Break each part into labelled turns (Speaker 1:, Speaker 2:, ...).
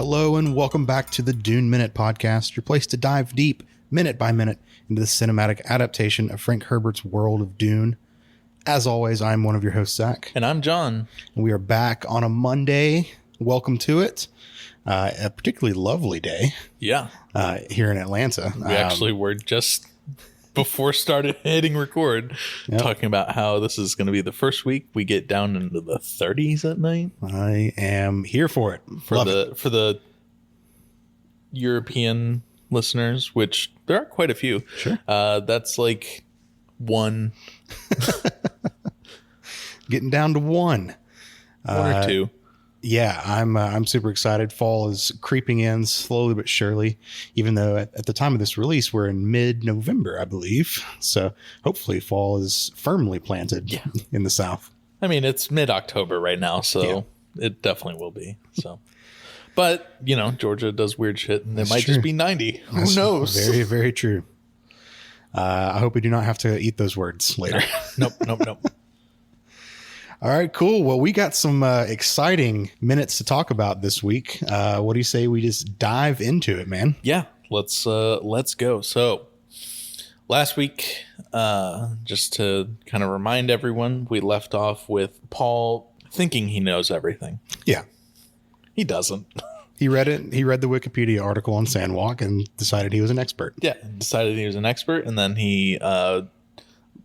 Speaker 1: Hello and welcome back to the Dune Minute Podcast, your place to dive deep, minute by minute, into the cinematic adaptation of Frank Herbert's world of Dune. As always, I'm one of your hosts, Zach.
Speaker 2: And I'm John.
Speaker 1: And we are back on a Monday. Welcome to it. A particularly lovely day.
Speaker 2: Yeah.
Speaker 1: Here in Atlanta.
Speaker 2: We actually were just before started hitting record, talking about how this is going to be the first week we get down into the 30s at night.
Speaker 1: I am here for it.
Speaker 2: For the European listeners, which there are quite a few.
Speaker 1: Sure.
Speaker 2: That's like one.
Speaker 1: Getting down to one.
Speaker 2: One or two.
Speaker 1: Yeah, I'm super excited. Fall is creeping in slowly but surely, even though at the time of this release, we're in mid-November, I believe. So hopefully fall is firmly planted in the South.
Speaker 2: I mean, it's mid-October right now, so it definitely will be. So, but, you know, Georgia does weird shit, and it might just be 90. Who knows?
Speaker 1: Very, very true. I hope we do not have to eat those words later.
Speaker 2: Nope.
Speaker 1: All right, cool. Well, we got some exciting minutes to talk about this week. What do you say we just dive into it, man?
Speaker 2: Yeah, let's go. So last week, just to kind of remind everyone, we left off with Paul thinking he knows everything.
Speaker 1: Yeah.
Speaker 2: He doesn't.
Speaker 1: He read it. He read the Wikipedia article on Sandwalk and decided he was an expert.
Speaker 2: Yeah, decided he was an expert, and then he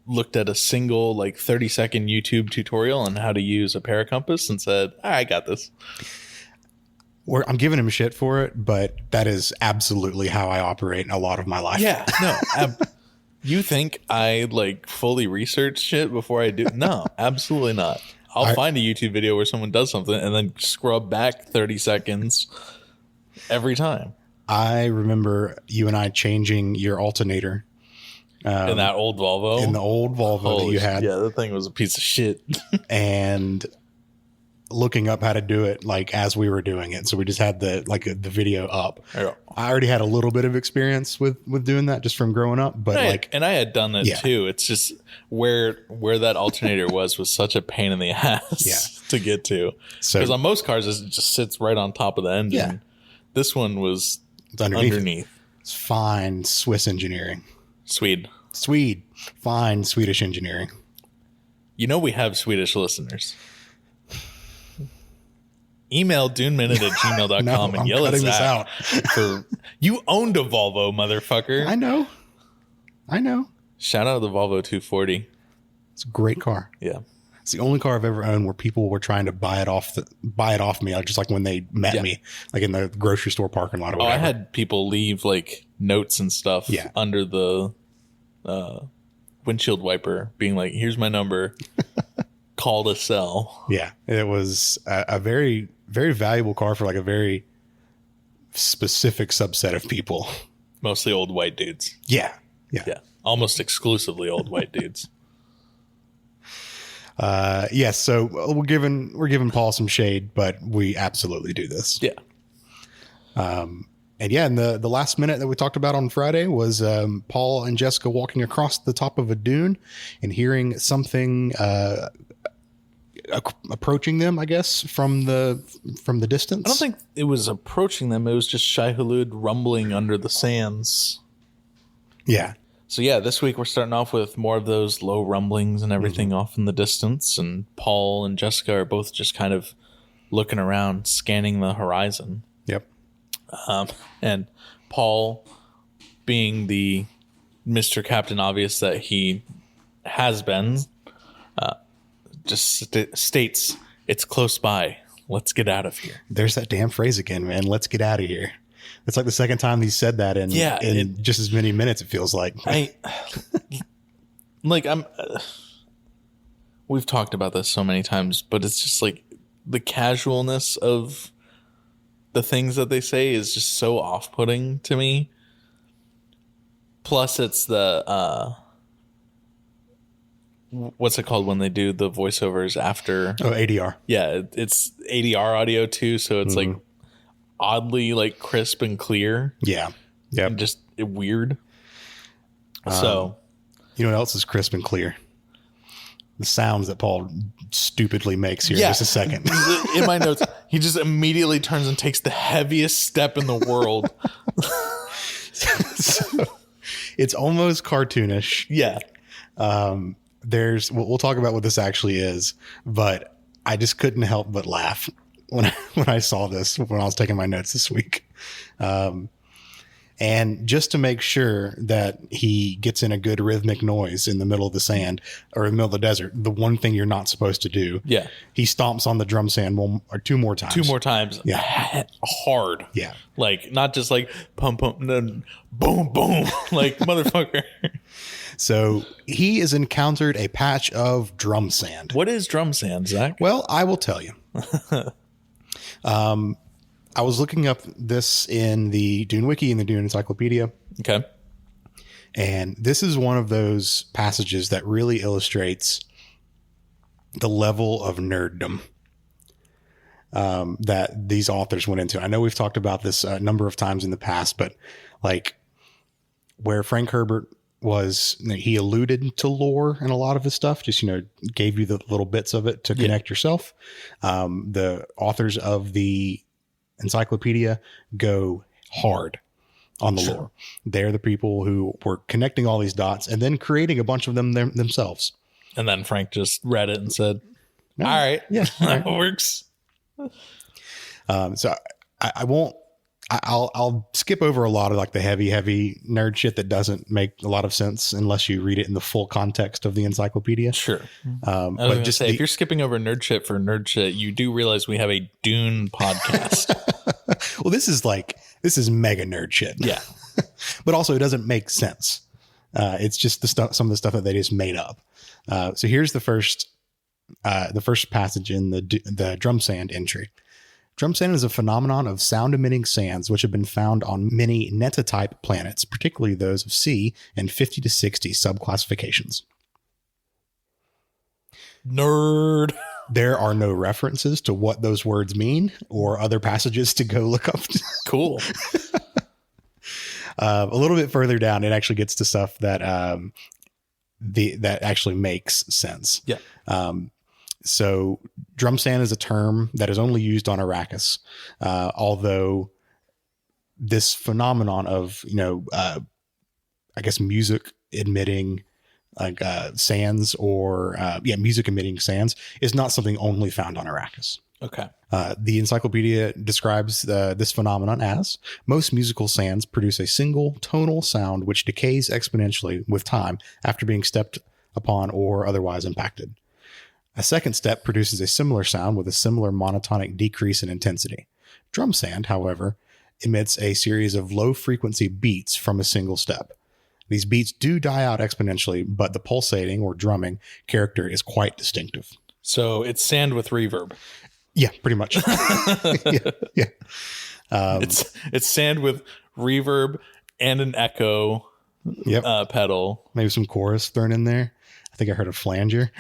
Speaker 2: looked at a single 30-second YouTube tutorial on how to use a paracompass and said, I got this.
Speaker 1: I'm giving him shit for it, but that is absolutely how I operate in a lot of my life.
Speaker 2: Yeah, no. You think I fully research shit before I do? No, absolutely not. I'll find a YouTube video where someone does something and then scrub back 30 seconds every time.
Speaker 1: I remember you and I changing your alternator.
Speaker 2: In that old Volvo?
Speaker 1: In the old Volvo that you had.
Speaker 2: Yeah, that thing was a piece of shit.
Speaker 1: And looking up how to do it as we were doing it. So we just had the video up.
Speaker 2: Yeah.
Speaker 1: I already had a little bit of experience with doing that just from growing up. But
Speaker 2: and I had done it too. It's just where that alternator was such a pain in the ass to get to. Because on most cars it just sits right on top of the engine.
Speaker 1: Yeah.
Speaker 2: This one was
Speaker 1: underneath. It's fine Swiss engineering.
Speaker 2: Swede.
Speaker 1: Fine Swedish engineering.
Speaker 2: You know we have Swedish listeners. Email duneminute@gmail.com and yell at Zach for you owned a Volvo, motherfucker.
Speaker 1: I know.
Speaker 2: Shout out to the Volvo 240.
Speaker 1: It's a great car.
Speaker 2: Yeah.
Speaker 1: It's the only car I've ever owned where people were trying to buy it off me, just like when they met me, in the grocery store parking lot or whatever.
Speaker 2: I had people leave notes and stuff under the windshield wiper being here's my number, call to sell. Yeah,
Speaker 1: it was a very, very valuable car for a very specific subset of people.
Speaker 2: Mostly old white dudes.
Speaker 1: Yeah.
Speaker 2: Almost exclusively old white dudes.
Speaker 1: Yes. So we're giving Paul some shade, but we absolutely do this.
Speaker 2: Yeah.
Speaker 1: And the last minute that we talked about on Friday was Paul and Jessica walking across the top of a dune and hearing something approaching them, I guess, from the distance.
Speaker 2: I don't think it was approaching them. It was just Shai Hulud rumbling under the sands.
Speaker 1: Yeah.
Speaker 2: So this week we're starting off with more of those low rumblings and everything off in the distance. And Paul and Jessica are both just kind of looking around, scanning the horizon.
Speaker 1: Yep.
Speaker 2: And Paul, being the Mr. Captain Obvious that he has been, just states, it's close by. Let's get out of here.
Speaker 1: There's that damn phrase again, man. Let's get out of here. It's the second time he said that in just as many minutes, it feels like.
Speaker 2: We've talked about this so many times, but it's just the casualness of the things that they say is just so off-putting to me. Plus, it's the what's it called when they do the voiceovers after?
Speaker 1: Oh, ADR.
Speaker 2: Yeah, it's ADR audio too, so it's oddly crisp and clear.
Speaker 1: Yeah. Yeah.
Speaker 2: Just weird. So,
Speaker 1: you know what else is crisp and clear? The sounds that Paul stupidly makes here in just a second.
Speaker 2: In my notes, He just immediately turns and takes the heaviest step in the world.
Speaker 1: So, it's almost cartoonish.
Speaker 2: Yeah.
Speaker 1: We'll talk about what this actually is, but I just couldn't help but laugh when I saw this when I was taking my notes this week. And just to make sure that he gets in a good rhythmic noise in the middle of the sand or in the middle of the desert, the one thing you're not supposed to do.
Speaker 2: Yeah.
Speaker 1: He stomps on the drum sand one or two more times.
Speaker 2: 2 more times.
Speaker 1: Yeah.
Speaker 2: Hard.
Speaker 1: Yeah.
Speaker 2: Like, not just like pump, pump, then boom, boom. Like, motherfucker.
Speaker 1: So he has encountered a patch of drum sand.
Speaker 2: What is drum sand, Zach?
Speaker 1: Well, I will tell you. I was looking up this in the Dune Wiki and the Dune Encyclopedia.
Speaker 2: Okay.
Speaker 1: And this is one of those passages that really illustrates the level of nerddom that these authors went into. I know we've talked about this a number of times in the past, but like where Frank Herbert was, he alluded to lore in a lot of his stuff, just, gave you the little bits of it to connect yourself. The authors of the encyclopedia go hard on the lore. They're the people who were connecting all these dots and then creating a bunch of them themselves.
Speaker 2: And then Frank just read it and said, all right.
Speaker 1: Yeah.
Speaker 2: That works.
Speaker 1: So I'll skip over a lot of like the heavy nerd shit that doesn't make a lot of sense unless you read it in the full context of the encyclopedia.
Speaker 2: Sure.
Speaker 1: But just
Speaker 2: if you're skipping over nerd shit for nerd shit, you do realize we have a Dune podcast.
Speaker 1: Well, this is mega nerd shit.
Speaker 2: Yeah.
Speaker 1: But also it doesn't make sense. It's just some of the stuff that they just made up. So here's the first passage in the drum sand entry. Drum sand is a phenomenon of sound-emitting sands which have been found on many Netta-type planets, particularly those of C and 50 to 60 subclassifications.
Speaker 2: Nerd.
Speaker 1: There are no references to what those words mean or other passages to go look up.
Speaker 2: Cool.
Speaker 1: A little bit further down, it actually gets to stuff that that actually makes sense.
Speaker 2: Yeah.
Speaker 1: So drum sand is a term that is only used on Arrakis, although this phenomenon of, I guess music emitting like sands or music emitting sands is not something only found on Arrakis.
Speaker 2: Okay.
Speaker 1: The encyclopedia describes this phenomenon as most musical sands produce a single tonal sound which decays exponentially with time after being stepped upon or otherwise impacted. A second step produces a similar sound with a similar monotonic decrease in intensity. Drum sand, however, emits a series of low-frequency beats from a single step. These beats do die out exponentially, but the pulsating or drumming character is quite distinctive.
Speaker 2: So it's sand with reverb.
Speaker 1: Yeah, pretty much. Yeah.
Speaker 2: It's sand with reverb and an echo pedal.
Speaker 1: Maybe some chorus thrown in there. I think I heard a flanger.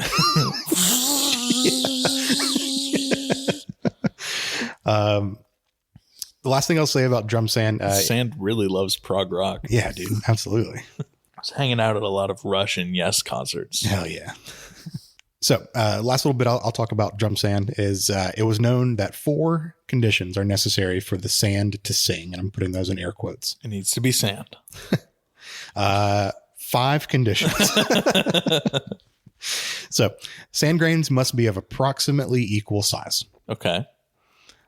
Speaker 1: The last thing I'll say about drum sand.
Speaker 2: Sand really loves prog rock.
Speaker 1: Yeah, dude. Absolutely.
Speaker 2: I was hanging out at a lot of Rush and Yes concerts.
Speaker 1: Hell yeah. So last little bit I'll talk about drum sand is it was known that 4 conditions are necessary for the sand to sing. And I'm putting those in air quotes.
Speaker 2: It needs to be sand.
Speaker 1: 5 conditions. So sand grains must be of approximately equal size.
Speaker 2: Okay.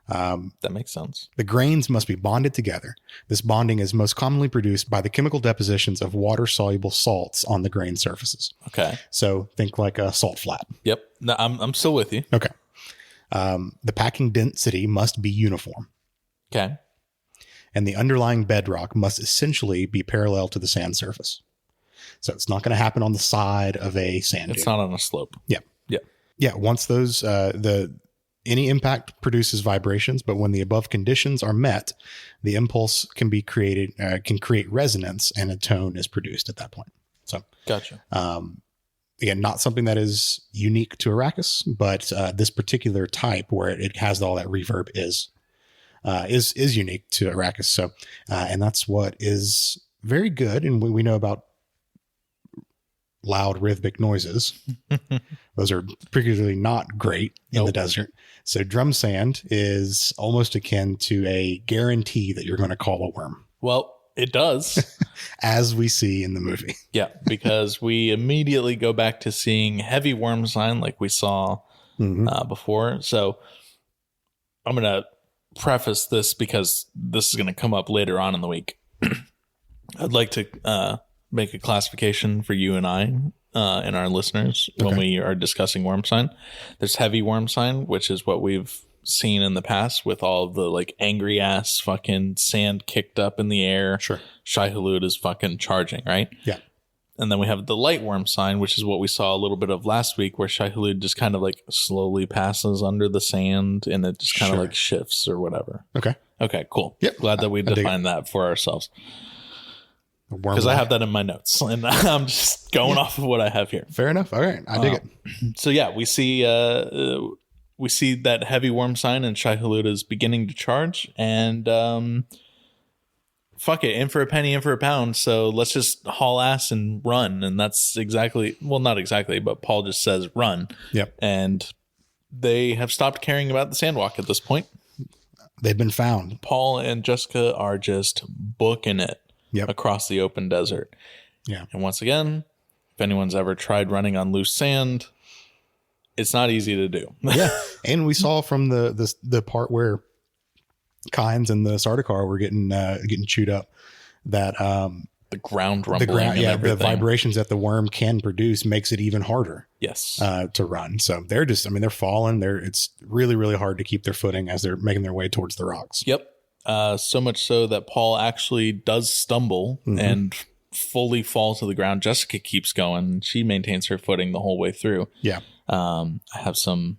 Speaker 2: That makes sense.
Speaker 1: The grains must be bonded together. This bonding is most commonly produced by the chemical depositions of water-soluble salts on the grain surfaces.
Speaker 2: Okay.
Speaker 1: So think like a salt flat.
Speaker 2: Yep. No, I'm still with you.
Speaker 1: Okay. The packing density must be uniform.
Speaker 2: Okay.
Speaker 1: And the underlying bedrock must essentially be parallel to the sand surface. So it's not going to happen on the side of a sand dune.
Speaker 2: It's not on a slope.
Speaker 1: Yeah.
Speaker 2: Yeah.
Speaker 1: Yeah. Once those, any impact produces vibrations, but when the above conditions are met, the impulse can be created, can create resonance, and a tone is produced at that point. So,
Speaker 2: gotcha.
Speaker 1: Again, not something that is unique to Arrakis, but this particular type where it has all that reverb is unique to Arrakis. So, and that's what is very good. And we know about loud rhythmic noises. Those are particularly not great in the desert. So drum sand is almost akin to a guarantee that you're going to call a worm.
Speaker 2: Well, it does.
Speaker 1: As we see in the movie.
Speaker 2: Yeah, because we immediately go back to seeing heavy worm sign like we saw before. So I'm going to preface this because this is going to come up later on in the week. I'd like to make a classification for you and I and our listeners when we are discussing worm sign. There's heavy worm sign, which is what we've seen in the past with all of the like angry ass fucking sand kicked up in the air.
Speaker 1: Sure.
Speaker 2: Shai-Hulud is fucking charging, right?
Speaker 1: Yeah.
Speaker 2: And then we have the light worm sign, which is what we saw a little bit of last week, where Shai-Hulud just kind of like slowly passes under the sand and it just kind of like shifts or whatever.
Speaker 1: Okay.
Speaker 2: Okay, cool.
Speaker 1: Yep.
Speaker 2: Glad that we defined that for ourselves. Because I have that in my notes and I'm just going off of what I have here.
Speaker 1: Fair enough. All right. I dig it.
Speaker 2: So yeah, we see that heavy worm sign and Shai-Hulud is beginning to charge and fuck it, in for a penny, in for a pound. So let's just haul ass and run. And that's exactly, well, not exactly, but Paul just says run.
Speaker 1: Yep.
Speaker 2: And they have stopped caring about the sandwalk at this point.
Speaker 1: They've been found.
Speaker 2: Paul and Jessica are just booking it across the open desert.
Speaker 1: Yeah.
Speaker 2: And once again, if anyone's ever tried running on loose sand, it's not easy to do.
Speaker 1: Yeah. And we saw from the part where Kynes and the Sardaukar were getting chewed up that
Speaker 2: the ground rumbling
Speaker 1: the vibrations that the worm can produce makes it even harder to run. So they're just, they're falling. It's really, really hard to keep their footing as they're making their way towards the rocks.
Speaker 2: Yep. So much so that Paul actually does stumble and fully fall to the ground. Jessica keeps going. She maintains her footing the whole way through.
Speaker 1: Yeah.
Speaker 2: I have some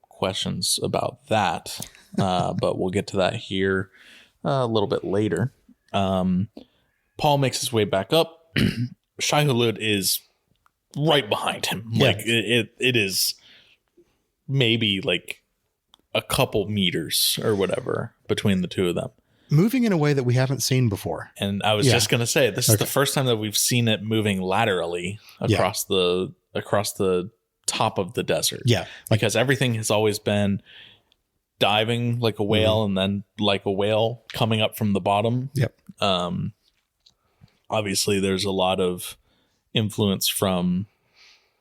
Speaker 2: questions about that, but we'll get to that here a little bit later. Paul makes his way back up. Shai-Hulud is right behind him.
Speaker 1: Yeah.
Speaker 2: Like it is maybe like a couple meters or whatever between the two of them.
Speaker 1: Moving in a way that we haven't seen before.
Speaker 2: And I was just going to say, this is the first time that we've seen it moving laterally across the top of the desert.
Speaker 1: Yeah.
Speaker 2: Because everything has always been diving like a whale and then like a whale coming up from the bottom.
Speaker 1: Yep.
Speaker 2: Obviously there's a lot of influence from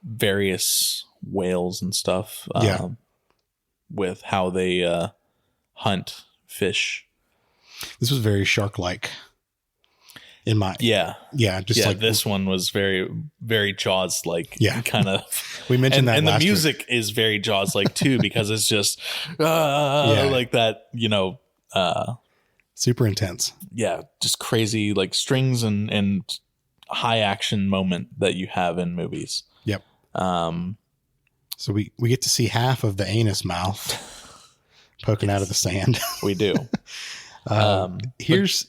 Speaker 2: various whales and stuff. With how they hunt fish.
Speaker 1: This was very shark-like. In my like
Speaker 2: this one was very, very Jaws like kind of.
Speaker 1: We mentioned that,
Speaker 2: and
Speaker 1: last
Speaker 2: the music is very Jaws like too because it's just like that,
Speaker 1: super intense.
Speaker 2: Yeah, just crazy like strings and high action moment that you have in movies.
Speaker 1: Yep. So we get to see half of the anus mouth poking out of the sand.
Speaker 2: We do.
Speaker 1: Here's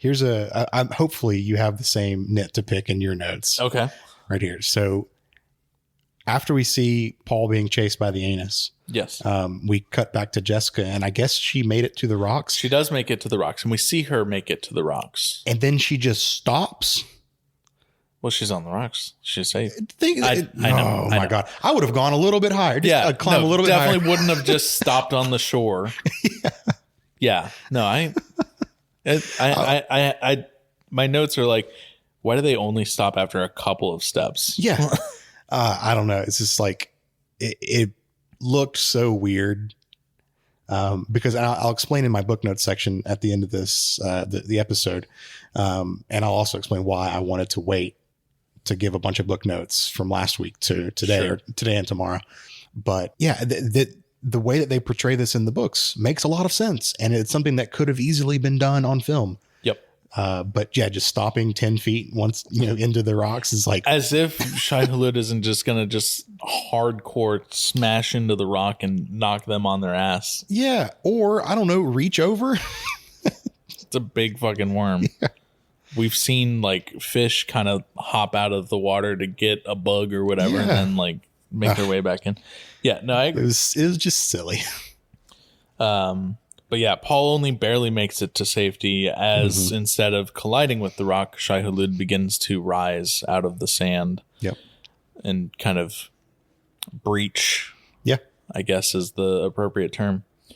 Speaker 1: hopefully you have the same nit to pick in your notes.
Speaker 2: Okay.
Speaker 1: Right here. So after we see Paul being chased by the anus, we cut back to Jessica, and I guess she made it to the rocks.
Speaker 2: She does make it to the rocks, and we see her make it to the rocks.
Speaker 1: And then she just stops.
Speaker 2: Well, she's on the rocks. She's safe.
Speaker 1: I know. Oh my God. I would have gone a little bit higher. Just climb a little bit higher.
Speaker 2: Definitely wouldn't have just stopped on the shore. Yeah. No, I my notes are like, why do they only stop after a couple of steps?
Speaker 1: Yeah. I don't know. It's just like, it looked so weird. Because I'll explain in my book notes section at the end of this, the episode. And I'll also explain why I wanted to wait to give a bunch of book notes from last week to today or today and tomorrow. But yeah, the way that they portray this in the books makes a lot of sense. And it's something that could have easily been done on film.
Speaker 2: Yep.
Speaker 1: But yeah, just stopping 10 feet once, into the rocks is like,
Speaker 2: as if Shai-Hulud isn't just going to just hardcore smash into the rock and knock them on their ass.
Speaker 1: Yeah. Or I don't know, reach over.
Speaker 2: It's a big fucking worm. Yeah. We've seen like fish kind of hop out of the water to get a bug or whatever and then like make their way back in. Yeah, no, I agree.
Speaker 1: It was just silly.
Speaker 2: But But yeah, Paul only barely makes it to safety as instead of colliding with the rock, Shai-Hulud begins to rise out of the sand.
Speaker 1: Yep.
Speaker 2: And kind of breach,
Speaker 1: Yeah.
Speaker 2: I guess is the appropriate term. A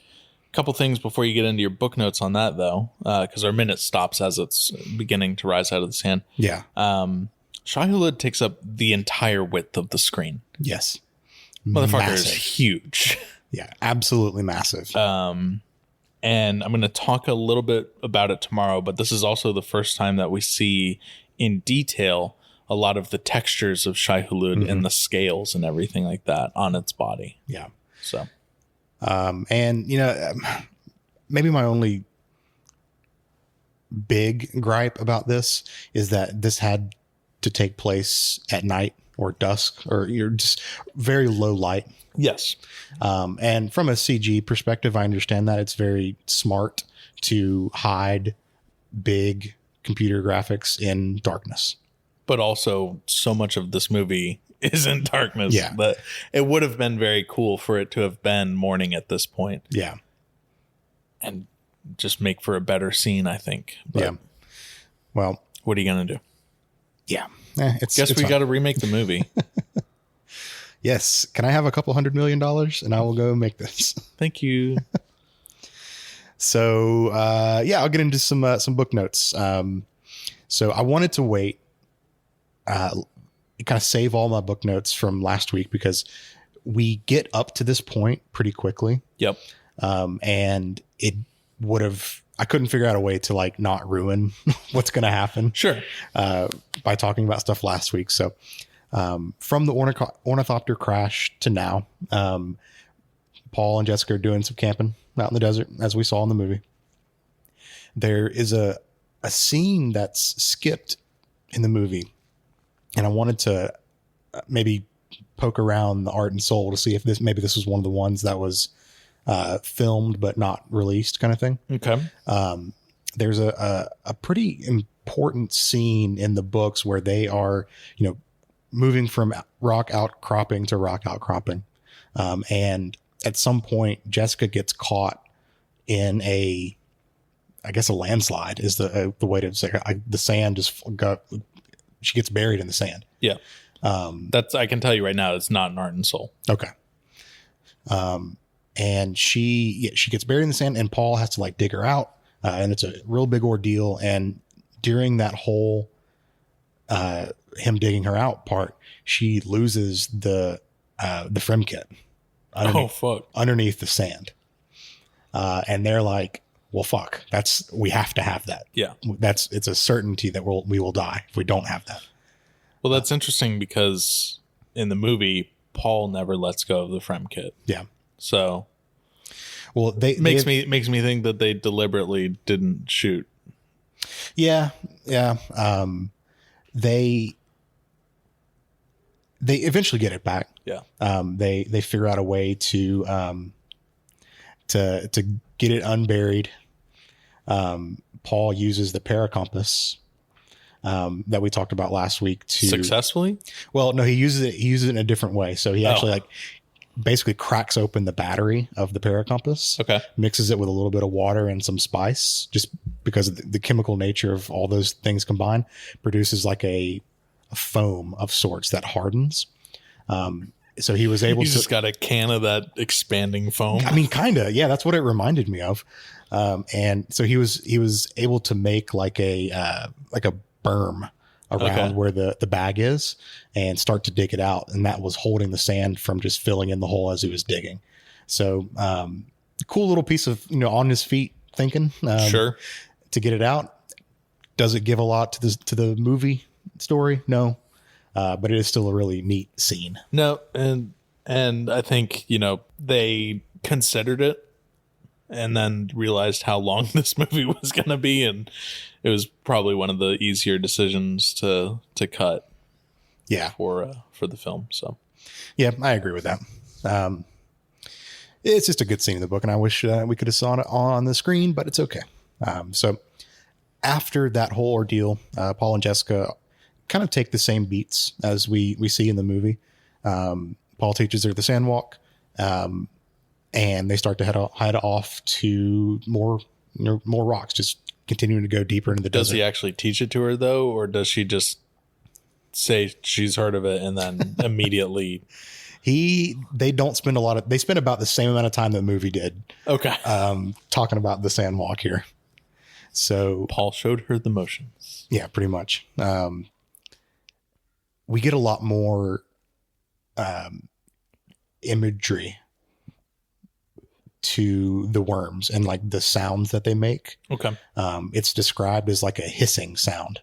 Speaker 2: couple things before you get into your book notes on that, though, because our minute stops as it's beginning to rise out of the sand.
Speaker 1: Yeah.
Speaker 2: Shai-Hulud takes up the entire width of the screen.
Speaker 1: Yes.
Speaker 2: Motherfucker is huge.
Speaker 1: Yeah, absolutely massive.
Speaker 2: And I'm going to talk a little bit about it tomorrow, but this is also the first time that we see in detail a lot of the textures of Shai-Hulud and the scales and everything like that on its body.
Speaker 1: Yeah.
Speaker 2: So,
Speaker 1: and maybe my only big gripe about this is that this had to take place at night or dusk, or you're just very low light.
Speaker 2: yes.
Speaker 1: And from a CG perspective, I understand that it's very smart to hide big computer graphics in darkness.
Speaker 2: But also so much of this movie is in darkness.
Speaker 1: Yeah.
Speaker 2: But it would have been very cool for it to have been morning at this point.
Speaker 1: Yeah.
Speaker 2: And just make for a better scene, I think. But
Speaker 1: yeah. Well,
Speaker 2: what are you going to do?
Speaker 1: Yeah.
Speaker 2: Guess we got to remake the movie.
Speaker 1: Yes. Can I have a couple $100 million and I will go make this?
Speaker 2: Thank you.
Speaker 1: So, I'll get into some book notes. So I wanted to wait, kind of save all my book notes from last week because we get up to this point pretty quickly.
Speaker 2: Yep.
Speaker 1: And it would have, I couldn't figure out a way to like not ruin what's going to happen.
Speaker 2: Sure.
Speaker 1: By talking about stuff last week. So, from the ornithopter crash to now, Paul and Jessica are doing some camping out in the desert, as we saw in the movie. There is a scene that's skipped in the movie, and I wanted to maybe poke around the art and soul to see if this was one of the ones that was filmed but not released, kind of thing.
Speaker 2: Okay.
Speaker 1: There's a pretty important scene in the books where they are, moving from rock outcropping to rock outcropping. And at some point, Jessica gets caught in a landslide is the way to say it. The sand she gets buried in the sand.
Speaker 2: Yeah. I can tell you right now, it's not an art and soul.
Speaker 1: Okay. And she gets buried in the sand and Paul has to like dig her out. And it's a real big ordeal. And during that whole, him digging her out part, she loses the frem kit underneath the sand. And they're like, well, fuck, we have to have that.
Speaker 2: Yeah.
Speaker 1: It's a certainty that we will die if we don't have that.
Speaker 2: Well, that's interesting because in the movie, Paul never lets go of the frem kit.
Speaker 1: Yeah.
Speaker 2: So,
Speaker 1: well,
Speaker 2: makes me think that they deliberately didn't shoot.
Speaker 1: Yeah. Yeah. They eventually get it back.
Speaker 2: Yeah.
Speaker 1: They figure out a way to get it unburied. Paul uses the paracompass that we talked about last week to
Speaker 2: successfully.
Speaker 1: Well, no, he uses it in a different way. So he actually basically cracks open the battery of the paracompass.
Speaker 2: Okay.
Speaker 1: Mixes it with a little bit of water and some spice, just because of the chemical nature of all those things combined, produces like a foam of sorts that hardens. So he was able to
Speaker 2: just got a can of that expanding foam.
Speaker 1: I mean, kind of, yeah, that's what it reminded me of. And so he was able to make like a berm around where the bag is and start to dig it out. And that was holding the sand from just filling in the hole as he was digging. So, cool little piece of, on his feet thinking,
Speaker 2: sure,
Speaker 1: to get it out. Does it give a lot to the movie story? No. But it is still a really neat scene.
Speaker 2: No. And I think, they considered it and then realized how long this movie was going to be. And it was probably one of the easier decisions to cut.
Speaker 1: Yeah.
Speaker 2: For the film. So,
Speaker 1: yeah, I agree with that. It's just a good scene in the book, and I wish we could have saw it on the screen, but it's okay. So after that whole ordeal, Paul and Jessica kind of take the same beats as we see in the movie. Paul teaches her the sand walk. and they start to head off to more rocks, just continuing to go deeper into the desert.
Speaker 2: Does he actually teach it to her though, or does she just say she's heard of it and then immediately?
Speaker 1: They don't spend they spend about the same amount of time that the movie did.
Speaker 2: Okay.
Speaker 1: Talking about the sandwalk here. So
Speaker 2: Paul showed her the motions.
Speaker 1: Yeah, pretty much. We get a lot more imagery to the worms and like the sounds that they make.
Speaker 2: Okay.
Speaker 1: It's described as like a hissing sound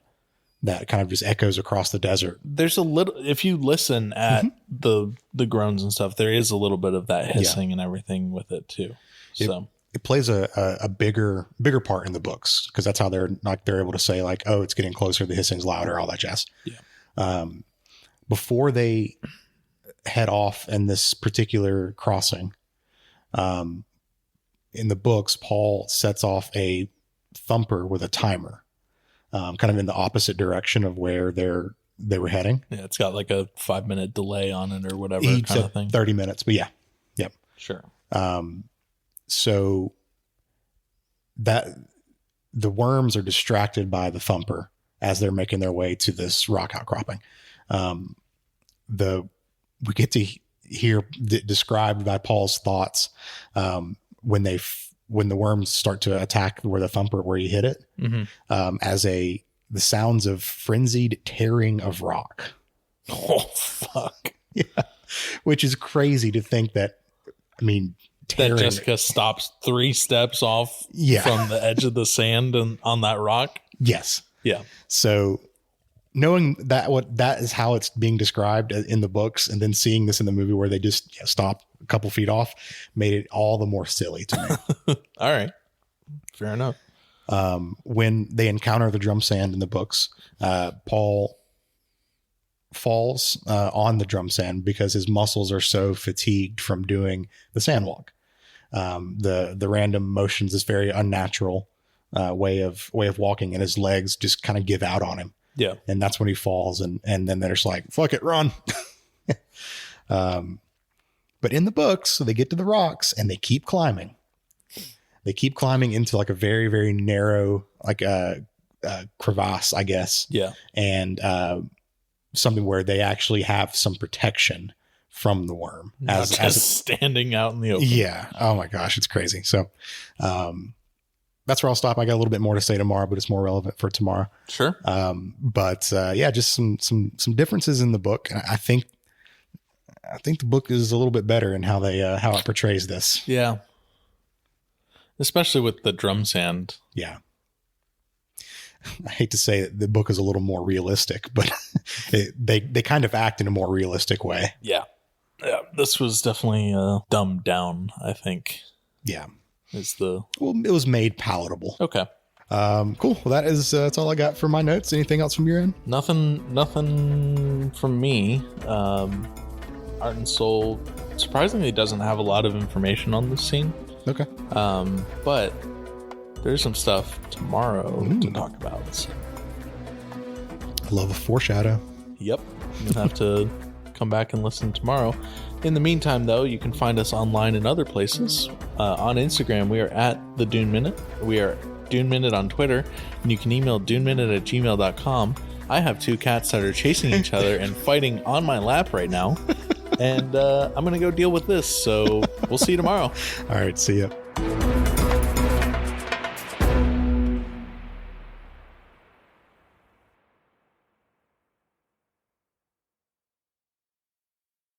Speaker 1: that kind of just echoes across the desert.
Speaker 2: There's a little, if you listen at the groans and stuff, there is a little bit of that hissing and everything with it too. So
Speaker 1: it plays a bigger part in the books, because that's how they're able to say like, oh, it's getting closer, the hissing's louder, all that jazz.
Speaker 2: Yeah.
Speaker 1: Before they head off in this particular crossing, in the books, Paul sets off a thumper with a timer, kind of in the opposite direction of where they were heading.
Speaker 2: Yeah, it's got like a 5-minute delay on it or whatever
Speaker 1: He
Speaker 2: kind
Speaker 1: said
Speaker 2: of thing.
Speaker 1: 30 minutes, but yeah. Yep.
Speaker 2: Sure.
Speaker 1: So that the worms are distracted by the thumper as they're making their way to this rock outcropping. We get to hear described by Paul's thoughts when the worms start to attack where he hit it, as the sounds of frenzied tearing of rock.
Speaker 2: Oh fuck!
Speaker 1: Yeah, which is crazy to think that. I mean,
Speaker 2: that Jessica stops 3 steps off from the edge of the sand and on that rock.
Speaker 1: Yes.
Speaker 2: Yeah.
Speaker 1: So knowing that is how it's being described in the books, and then seeing this in the movie where they just stop a couple feet off, made it all the more silly to me.
Speaker 2: All right. Fair enough.
Speaker 1: When they encounter the drum sand in the books, Paul falls on the drum sand because his muscles are so fatigued from doing the sandwalk. The random motions, this very unnatural way of walking, and his legs just kind of give out on him.
Speaker 2: Yeah.
Speaker 1: And that's when he falls, and then they're just like, fuck it, run. But in the books, so they get to the rocks and they keep climbing. They keep climbing into like a very, very narrow, like a crevasse, I guess.
Speaker 2: Yeah.
Speaker 1: And something where they actually have some protection from the worm.
Speaker 2: Not just standing out in the open.
Speaker 1: Yeah. Oh my gosh, it's crazy. So that's where I'll stop. I got a little bit more to say tomorrow, but it's more relevant for tomorrow.
Speaker 2: Sure.
Speaker 1: But just some differences in the book. I think the book is a little bit better in how it portrays this.
Speaker 2: Yeah. Especially with the drum sand.
Speaker 1: Yeah. I hate to say that the book is a little more realistic, but they kind of act in a more realistic way.
Speaker 2: Yeah. Yeah. This was definitely dumbed down, I think.
Speaker 1: Yeah.
Speaker 2: It
Speaker 1: was made palatable.
Speaker 2: Okay.
Speaker 1: Cool. Well, that's all I got for my notes. Anything else from your end?
Speaker 2: Nothing from me. Art and Soul surprisingly doesn't have a lot of information on this scene.
Speaker 1: Okay.
Speaker 2: But there's some stuff tomorrow to talk about. So.
Speaker 1: I love a foreshadow.
Speaker 2: Yep. You'll have to come back and listen tomorrow. In the meantime, though, you can find us online in other places. On Instagram, we are at the Dune Minute. We are Dune Minute on Twitter, and you can email duneminute@gmail.com. I have 2 cats that are chasing each other and fighting on my lap right now. And I'm going to go deal with this. So we'll see you tomorrow.
Speaker 1: All right. See ya.